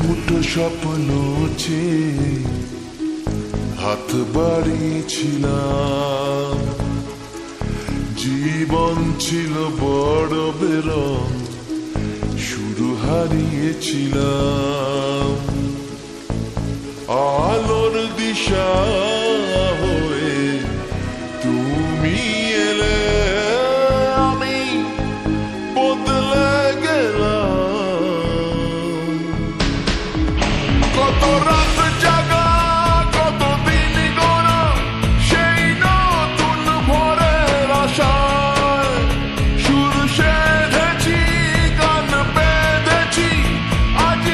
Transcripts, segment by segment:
মুঠো স্বপ্ন চেয়ে হাত বাড়িয়েছিলাম। জীবন ছিল বড় বেরং, শুরু হারিয়েছিলাম। আলোর দিশা হয়ে তুমি এলে, আমি বদলে গেলাম। কত রাত জাগা, কত দিন গোনা, সেই নতুন ভোরের আশায় সুর সেধেছি, গান বেঁধেছি। আজ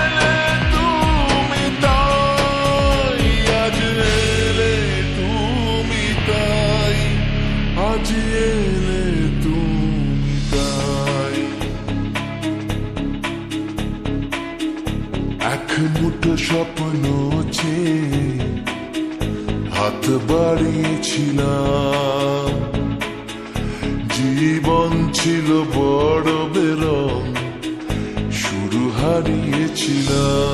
এলে তুমি তাই, আজ এলে তুমি তাই, আজ এলে তুমি তাই। এক মুঠো স্বপ্ন চেয়ে হাত বাড়িয়েছিলাম। জীবন ছিল বড় বেরং, শুরু হারিয়েছিলাম।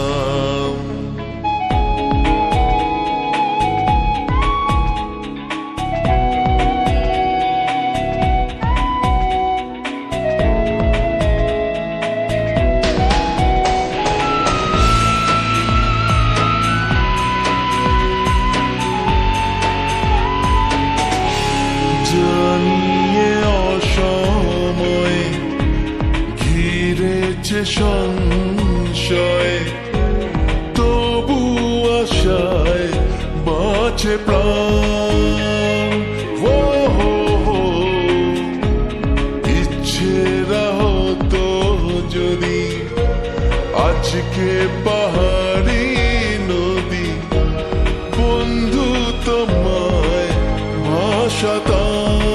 জানিয়ে অসময়ে ঘিরেছে সংশয়, তবু আশায় বাঁচে প্রাণ। ও হো হো, ইচ্ছেরা হতো যদি আজকে পাহাড়ি নদী, বন্ধু তোমায় ভাসাতাম।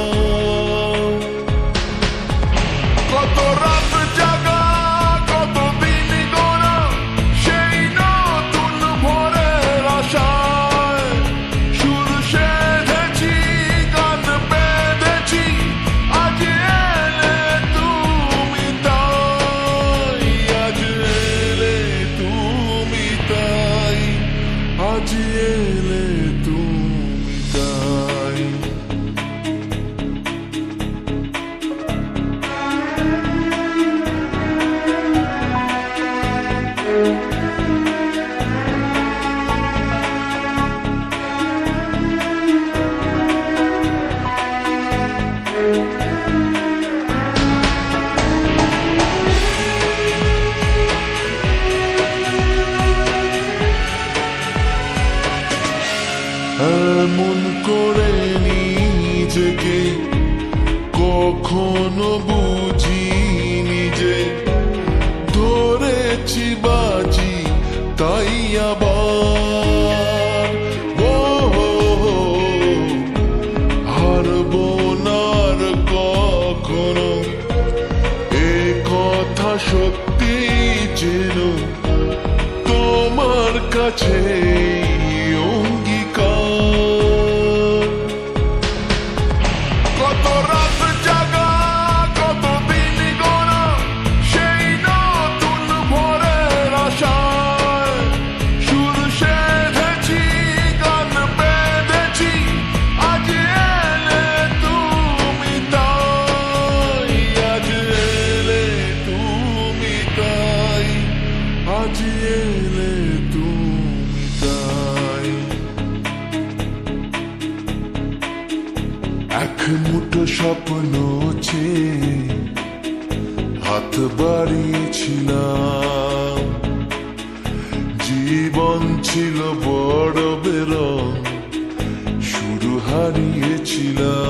কত রাত জাগা, কত দিন গোনা, সেই নতুন ভোরের আশায় সুর সেধেছি, গান বেঁধেছি। আজ এলে তুমি তাই, আজ এলে তুমি তাই, আজ এলে তুমি তাই। এমন করে নিজেকে কখনো বুঝিনি যে, ধরেছি বাজি তাই আবার। ও হো হো, হারবো না আর কখনো, এ কথা সত্যি যেন তোমার কাছে অঙ্গীকার। কত রাত জাগা, কত দিন গোনা, সেই নতুন ভোরের আশায় সুর সেধেছি, গান বেঁধেছি। আজ এলে তুমি তাই, আজ এলে তুমি তাই, আজ এলে তুমি তাই। এক মুঠো স্বপ্ন চেয়ে হাত বাড়িয়েছিলাম। জীবন ছিল বড় বেরং, শুরু হারিয়েছিলাম।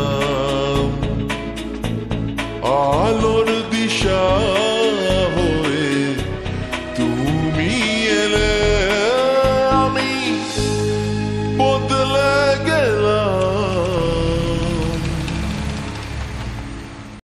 আলো